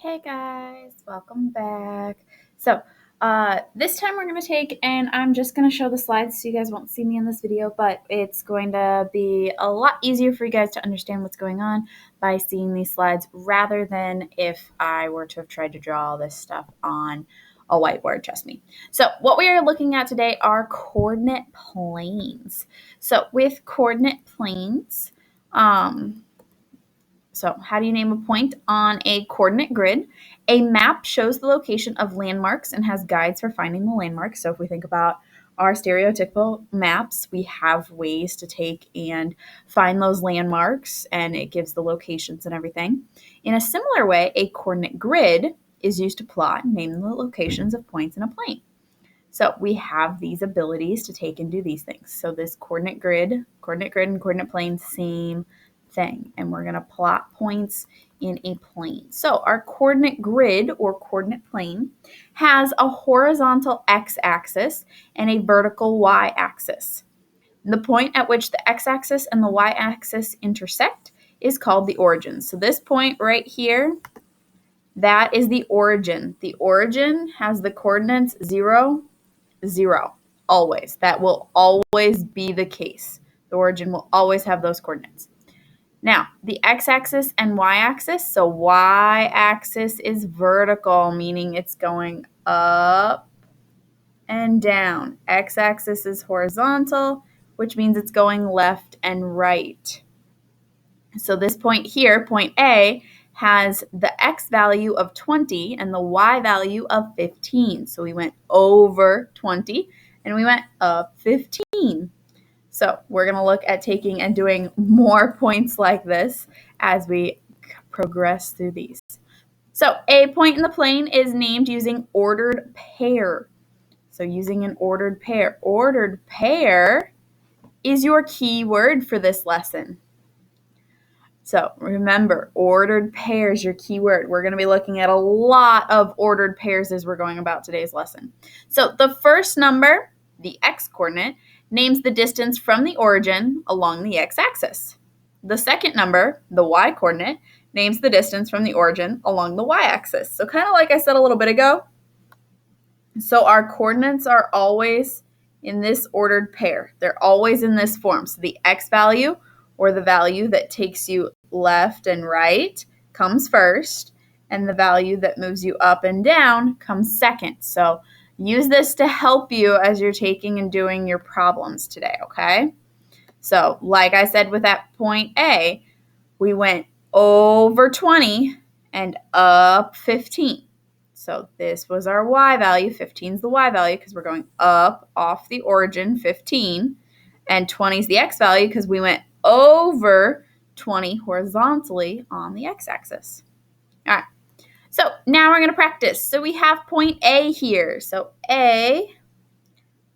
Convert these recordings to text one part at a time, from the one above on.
Hey guys, welcome back. This time we're going to take, and I'm just going to show the slides so you guys won't see me in this video, but it's going to be a lot easier for you guys to understand what's going on by seeing these slides rather than if I were to have tried to draw all this stuff on a whiteboard, trust me. So what we are looking at today are coordinate planes. So with coordinate planes, so how do you name a point on a coordinate grid? A map shows the location of landmarks and has guides for finding the landmarks. So if we think about our stereotypical maps, we have ways to take and find those landmarks, and it gives the locations and everything. In a similar way, a coordinate grid is used to plot and name the locations of points in a plane. So we have these abilities to take and do these things. So this coordinate grid and coordinate plane, same thing. And we're going to plot points in a plane. So our coordinate grid or coordinate plane has a horizontal x-axis and a vertical y-axis. The point at which the x-axis and the y-axis intersect is called the origin. So this point right here, that is the origin. The origin has the coordinates 0, 0, always. That will always be the case. The origin will always have those coordinates. Now, the x-axis and y-axis, so y-axis is vertical, meaning it's going up and down. X-axis is horizontal, which means it's going left and right. So this point here, point A, has the x value of 20 and the y value of 15. So we went over 20 and we went up 15. So we're going to look at taking and doing more points like this as we progress through these. So a point in the plane is named using ordered pair. So using an ordered pair. Ordered pair is your key word for this lesson. So remember, ordered pair is your key word. We're going to be looking at a lot of ordered pairs as we're going about today's lesson. So the first number, the x-coordinate, names the distance from the origin along the x-axis. The second number, the y-coordinate, names the distance from the origin along the y-axis. So kind of like I said a little bit ago, so our coordinates are always in this ordered pair. They're always in this form. So the x value, or the value that takes you left and right, comes first, and the value that moves you up and down comes second. So use this to help you as you're taking and doing your problems today, okay? So like I said with that point A, we went over 20 and up 15. So this was our y value. 15 is the y value because we're going up off the origin, 15. And 20 is the x value because we went over 20 horizontally on the x-axis. All right. So now we're going to practice. So we have point A here. So A,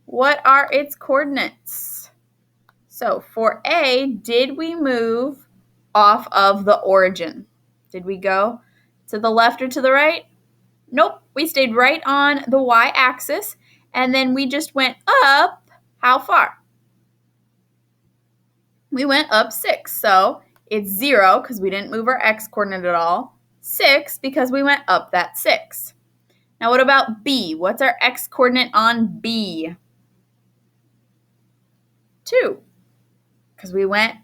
what are its coordinates? So for A, did we move off of the origin? Did we go to the left or to the right? Nope, we stayed right on the y-axis, and then we just went up, how far? We went up 6, so it's 0 because we didn't move our x-coordinate at all, 6 because we went up that 6. Now what about B? What's our x-coordinate on B? 2, because we went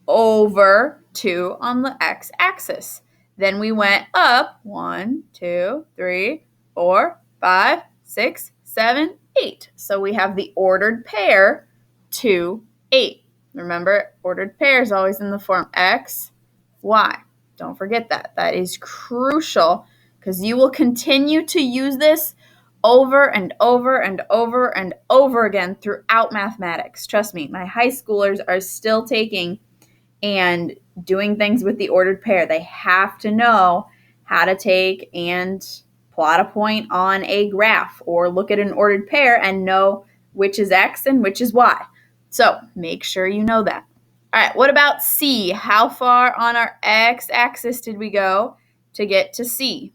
over 2 on the x-axis. Then we went up 1, 2, 3, 4, 5, 6, 7, 8. So we have the ordered pair 2, 8. Remember, ordered pair is always in the form x, y. Don't forget that. That is crucial because you will continue to use this over and over and over and over again throughout mathematics. Trust me, my high schoolers are still taking and doing things with the ordered pair. They have to know how to take and plot a point on a graph or look at an ordered pair and know which is x and which is y. So make sure you know that. All right, what about C? How far on our x-axis did we go to get to C?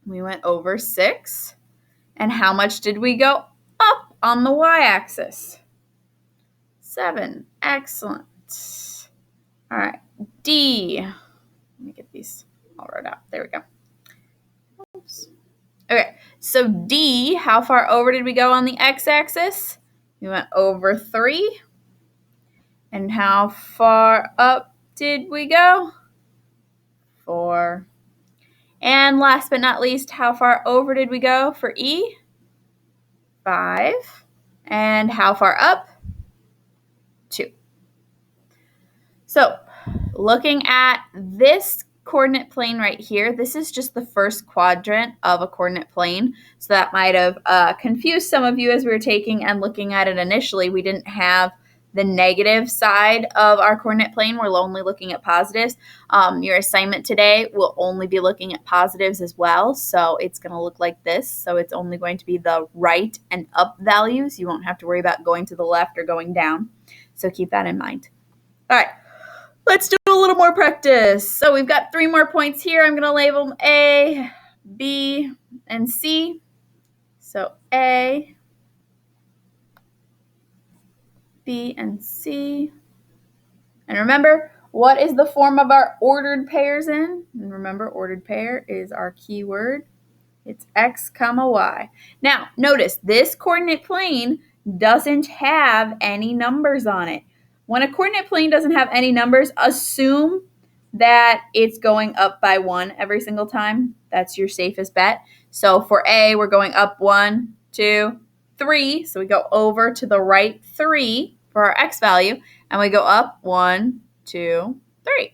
We went over 6. And how much did we go up on the y-axis? 7. Excellent. All right, D. Let me get these all far down. There we go. Oops. Okay, so D, how far over did we go on the x-axis? We went over 3. And how far up did we go? 4. And last but not least, how far over did we go for E? 5. And how far up? 2. So looking at this coordinate plane right here, this is just the first quadrant of a coordinate plane. So that might have confused some of you as we were taking and looking at it initially. We didn't have the negative side of our coordinate plane. We're only looking at positives. Your assignment today will only be looking at positives as well. So it's going to look like this. So it's only going to be the right and up values. You won't have to worry about going to the left or going down. So keep that in mind. All right. Let's do a little more practice. So we've got 3 more points here. I'm going to label them A, B, and C. So A, B, and C. And remember, what is the form of our ordered pairs in? And remember, ordered pair is our key word. It's X, comma, Y. Now, notice this coordinate plane doesn't have any numbers on it. When a coordinate plane doesn't have any numbers, assume that it's going up by 1 every single time. That's your safest bet. So for A, we're going up 1, 2, 3. So we go over to the right 3 for our X value, and we go up 1, 2, 3.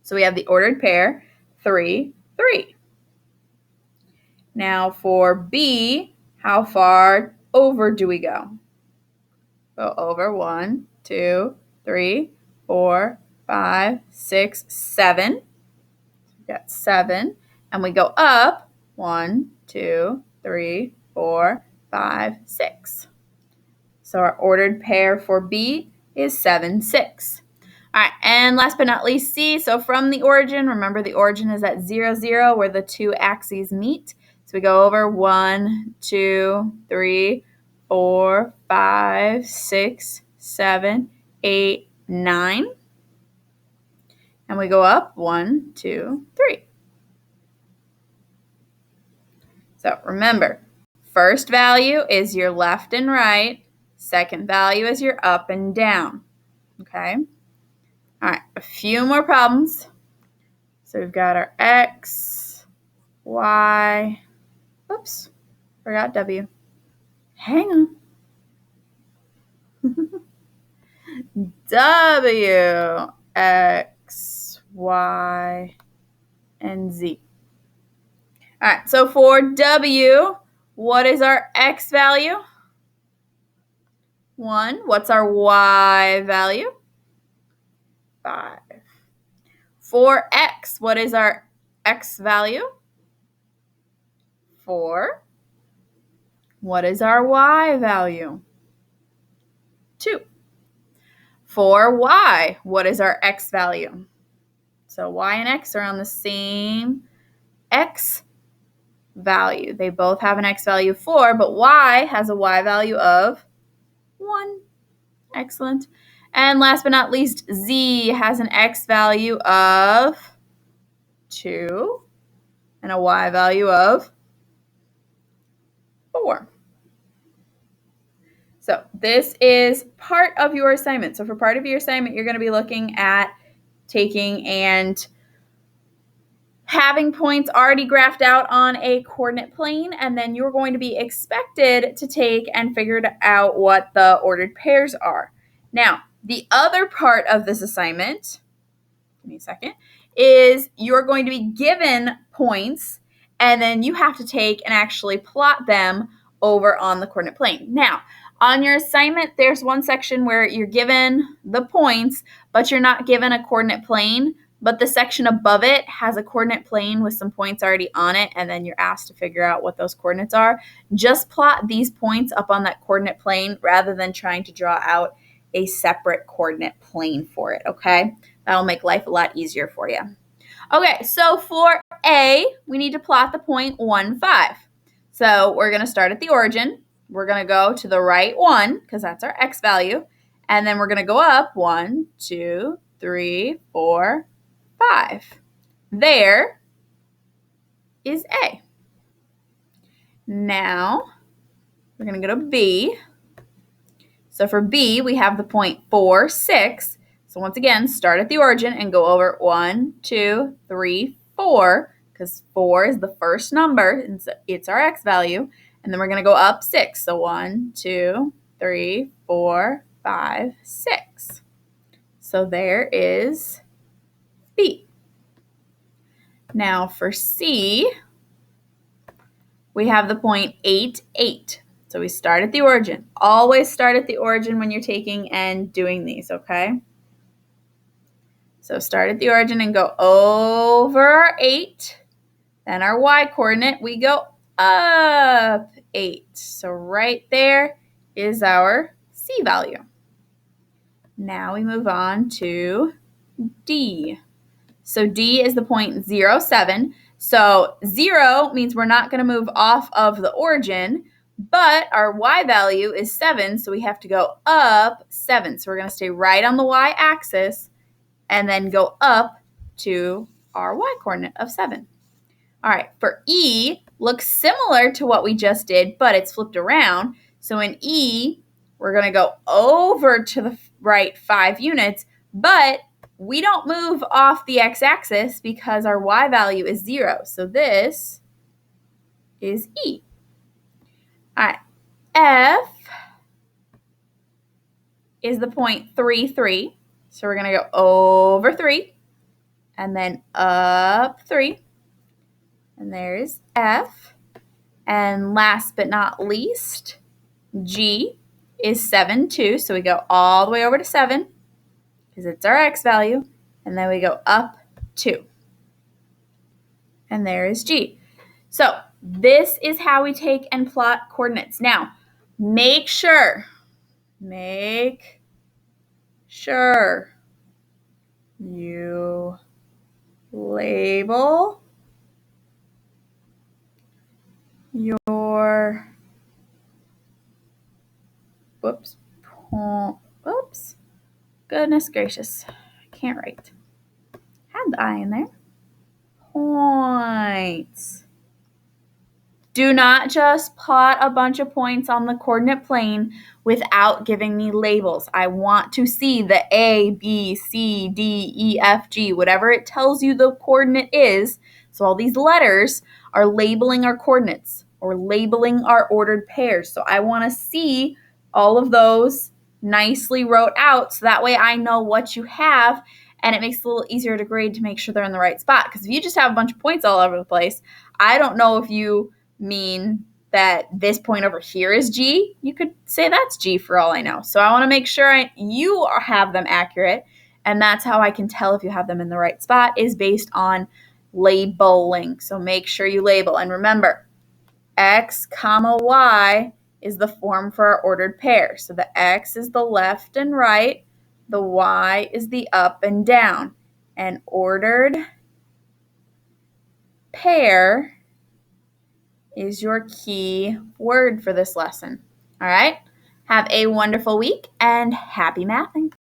So we have the ordered pair, 3, 3. Now for B, how far over do we go? Go over 1, 2, 3, 4, 5, 6, 7. We've got 7. And we go up 1, 2, 3, 4, 5, 6. So our ordered pair for B is 7, 6. All right, and last but not least, C. So from the origin, remember the origin is at 0, 0, where the 2 axes meet. So we go over 1, 2, 3, 4, 5, 6, 7, 8, 9. And we go up 1, 2, 3. So remember, first value is your left and right. Second value is your up and down. Okay? All right, a few more problems. So we've got our X, Y, oops, forgot W. Hang on. W, X, Y, and Z. All right, so for W, what is our X value? 1. What's our Y value? 5. For X, what is our X value? 4. What is our Y value? 2. For Y, what is our X value? So Y and X are on the same X value. They both have an X value of 4, but Y has a Y value of 1. Excellent. And last but not least, Z has an X value of 2 and a Y value of 4. So this is part of your assignment. So for part of your assignment, you're going to be looking at taking and having points already graphed out on a coordinate plane, and then you're going to be expected to take and figure out what the ordered pairs are. Now, the other part of this assignment, give me a second, is you're going to be given points, and then you have to take and actually plot them over on the coordinate plane. Now, on your assignment, there's one section where you're given the points, but you're not given a coordinate plane, but the section above it has a coordinate plane with some points already on it, and then you're asked to figure out what those coordinates are. Just plot these points up on that coordinate plane rather than trying to draw out a separate coordinate plane for it, okay? That'll make life a lot easier for you. Okay, so for A, we need to plot the point 1, 5. So we're going to start at the origin. We're going to go to the right 1, because that's our X value. And then we're going to go up 1, 2, 3, 4, 5. there is A. Now, we're going to go to B. So for B, we have the point 4, 6. So once again, start at the origin and go over 1, 2, 3, 4, because 4 is the first number, and so it's our x value. And then we're going to go up 6. So 1, 2, 3, 4, 5, 6. So there is B. Now for C, we have the point 8, 8. So we start at the origin. Always start at the origin when you're taking and doing these, okay? So start at the origin and go over our 8. Then our y coordinate, we go up 8. So right there is our C value. Now we move on to D. So D is the point 0, 7. So 0 means we're not going to move off of the origin, but our y value is 7, so we have to go up 7. So we're going to stay right on the y-axis and then go up to our y-coordinate of 7. All right, for E, looks similar to what we just did, but it's flipped around. So in E, we're going to go over to the right 5 units, but we don't move off the x-axis because our y value is 0. So this is E. All right, F is the point 3, 3. So we're going to go over 3 and then up 3. And there's F. And last but not least, G is 7, 2. So we go all the way over to 7 because it's our x value. And then we go up 2. And there is G. So this is how we take and plot coordinates. Now, make sure you label your goodness gracious, I can't write. Had the I in there. Points. Do not just plot a bunch of points on the coordinate plane without giving me labels. I want to see the A, B, C, D, E, F, G, whatever it tells you the coordinate is. So all these letters are labeling our coordinates or labeling our ordered pairs. So I want to see all of those nicely wrote out so that way I know what you have, and it makes it a little easier to grade to make sure they're in the right spot. Because if you just have a bunch of points all over the place, I don't know if you mean that this point over here is G. You could say that's G for all I know. So I want to make sure you have them accurate, and that's how I can tell if you have them in the right spot is based on labeling. So make sure you label. And remember, X comma Y is the form for our ordered pair. So the X is the left and right, the Y is the up and down. An ordered pair is your key word for this lesson. All right? Have a wonderful week and happy mathing.